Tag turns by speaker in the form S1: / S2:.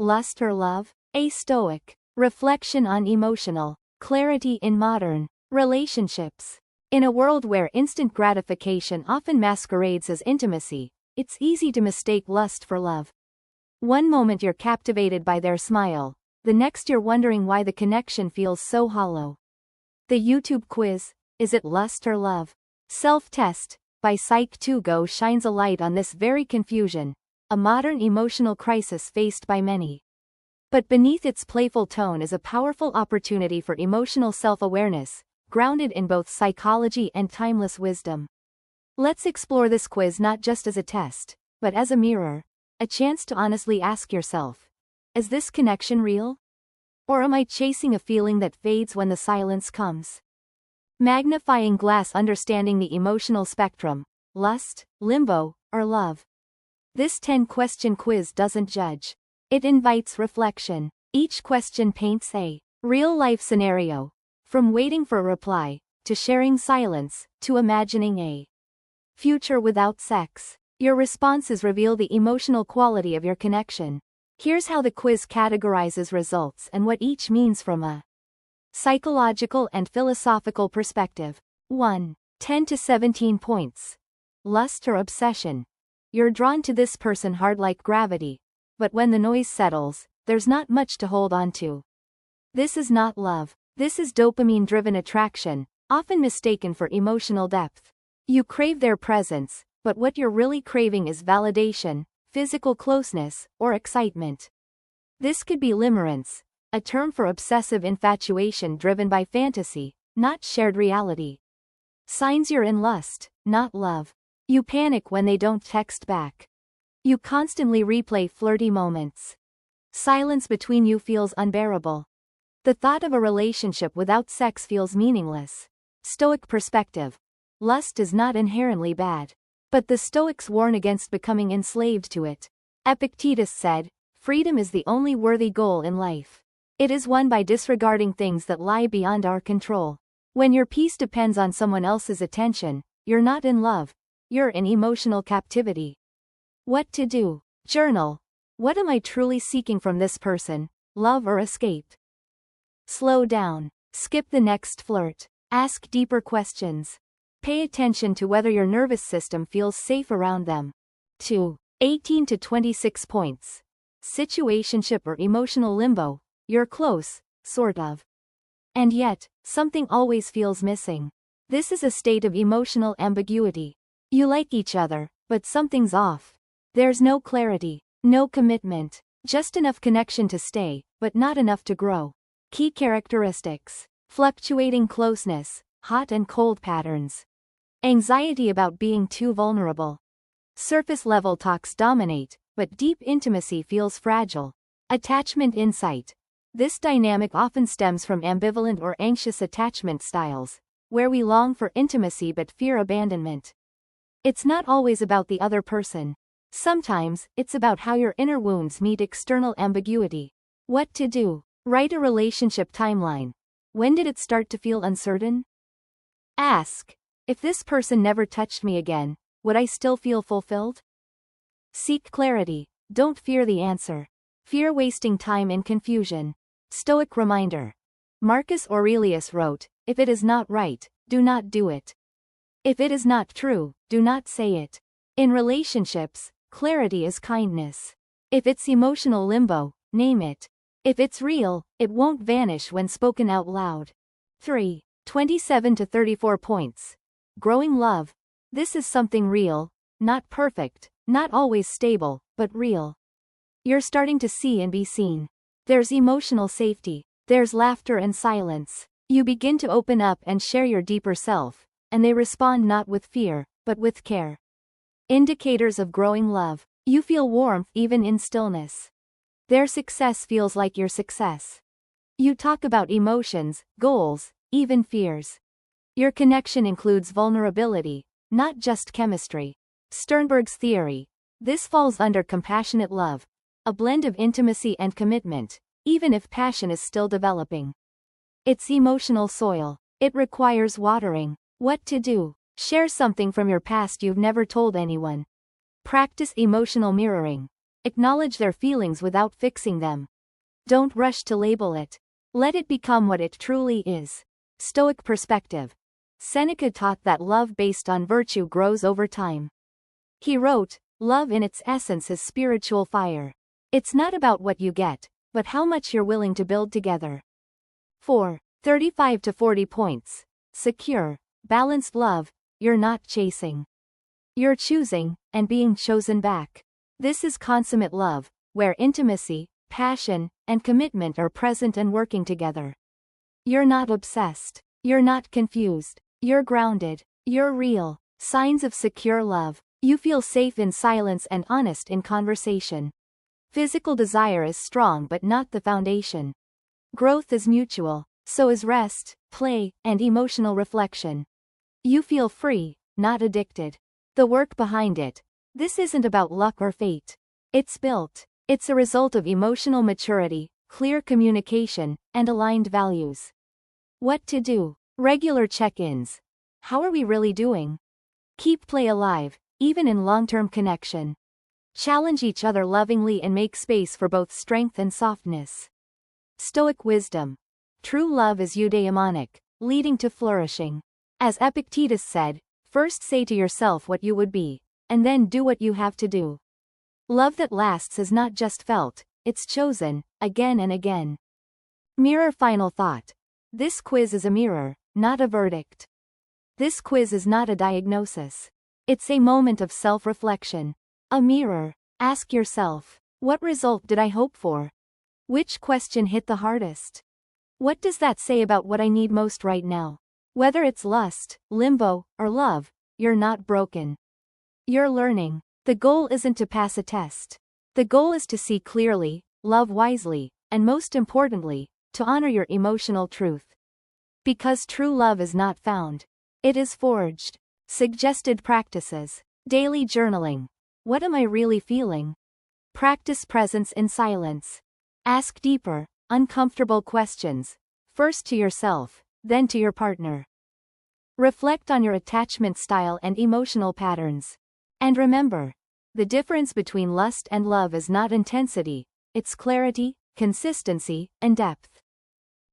S1: Lust or Love? A Stoic reflection on emotional clarity in modern relationships. In a world where instant gratification often masquerades as intimacy, it's easy to mistake lust for love. One moment you're captivated by their smile, the next you're wondering why the connection feels so hollow. The YouTube quiz, Is It Lust or Love? Self-test, by Psych2Go shines a light on this very confusion, a modern emotional crisis faced by many. But beneath its playful tone is a powerful opportunity for emotional self-awareness, grounded in both psychology and timeless wisdom. Let's explore this quiz not just as a test, but as a mirror, a chance to honestly ask yourself, is this connection real? Or am I chasing a feeling that fades when the silence comes? Magnifying glass understanding the emotional spectrum, lust, limbo, or love. This 10-question quiz doesn't judge. It invites reflection. Each question paints a real-life scenario, from waiting for a reply, to sharing silence, to imagining a future without sex. Your responses reveal the emotional quality of your connection. Here's how the quiz categorizes results and what each means from a psychological and philosophical perspective. 1. 10 to 17 points. Lust or obsession. You're drawn to this person hard like gravity, but when the noise settles, there's not much to hold on to. This is not love. This is dopamine-driven attraction, often mistaken for emotional depth. You crave their presence, but what you're really craving is validation, physical closeness, or excitement. This could be limerence, a term for obsessive infatuation driven by fantasy, not shared reality. Signs you're in lust, not love. You panic when they don't text back. You constantly replay flirty moments. Silence between you feels unbearable. The thought of a relationship without sex feels meaningless. Stoic perspective. Lust is not inherently bad. But the Stoics warn against becoming enslaved to it. Epictetus said, "Freedom is the only worthy goal in life. It is won by disregarding things that lie beyond our control." When your peace depends on someone else's attention, you're not in love. You're in emotional captivity. What to do? Journal. What am I truly seeking from this person, love or escape? Slow down. Skip the next flirt. Ask deeper questions. Pay attention to whether your nervous system feels safe around them. 2. 18 to 26 points. Situationship or emotional limbo. You're close, sort of. And yet, something always feels missing. This is a state of emotional ambiguity. You like each other, but something's off. There's no clarity, no commitment, just enough connection to stay, but not enough to grow. Key characteristics. Fluctuating closeness, hot and cold patterns. Anxiety about being too vulnerable. Surface level talks dominate, but deep intimacy feels fragile. Attachment insight. This dynamic often stems from ambivalent or anxious attachment styles, where we long for intimacy but fear abandonment. It's not always about the other person. Sometimes, it's about how your inner wounds meet external ambiguity. What to do? Write a relationship timeline. When did it start to feel uncertain? Ask, if this person never touched me again, would I still feel fulfilled? Seek clarity. Don't fear the answer. Fear wasting time in confusion. Stoic reminder. Marcus Aurelius wrote, "If it is not right, do not do it. If it is not true, do not say it." In relationships, clarity is kindness. If it's emotional limbo, name it. If it's real, it won't vanish when spoken out loud. 3. 27 to 34 points. Growing love. This is something real, not perfect, not always stable, but real. You're starting to see and be seen. There's emotional safety. There's laughter and silence. You begin to open up and share your deeper self, and they respond not with fear, but with care. Indicators of growing love. You feel warmth even in stillness. Their success feels like your success. You talk about emotions, goals, even fears. Your connection includes vulnerability, not just chemistry. Sternberg's theory. This falls under compassionate love, a blend of intimacy and commitment, even if passion is still developing. It's emotional soil. It requires watering. What to do? Share something from your past you've never told anyone. Practice emotional mirroring. Acknowledge their feelings without fixing them. Don't rush to label it. Let it become what it truly is. Stoic perspective. Seneca taught that love based on virtue grows over time. He wrote, "Love in its essence is spiritual fire. It's not about what you get, but how much you're willing to build together." 4. 35 to 40 points. Secure, balanced love. You're not chasing. You're choosing, and being chosen back. This is consummate love, where intimacy, passion, and commitment are present and working together. You're not obsessed. You're not confused. You're grounded. You're real. Signs of secure love. You feel safe in silence and honest in conversation. Physical desire is strong but not the foundation. Growth is mutual, so is rest, play, and emotional reflection. You feel free, not addicted. The work behind it. This isn't about luck or fate. It's built. It's a result of emotional maturity, clear communication, and aligned values. What to do? Regular check-ins. How are we really doing? Keep play alive, even in long-term connection. Challenge each other lovingly and make space for both strength and softness. Stoic wisdom. True love is eudaimonic, leading to flourishing. As Epictetus said, first say to yourself what you would be, and then do what you have to do. Love that lasts is not just felt, it's chosen, again and again. Mirror final thought. This quiz is a mirror, not a verdict. This quiz is not a diagnosis. It's a moment of self-reflection. A mirror. Ask yourself, what result did I hope for? Which question hit the hardest? What does that say about what I need most right now? Whether it's lust, limbo, or love, you're not broken. You're learning. The goal isn't to pass a test. The goal is to see clearly, love wisely, and most importantly, to honor your emotional truth. Because true love is not found. It is forged. Suggested practices. Daily journaling. What am I really feeling? Practice presence in silence. Ask deeper, uncomfortable questions. First to yourself, then to your partner. Reflect on your attachment style and emotional patterns. And remember, the difference between lust and love is not intensity, it's clarity, consistency, and depth.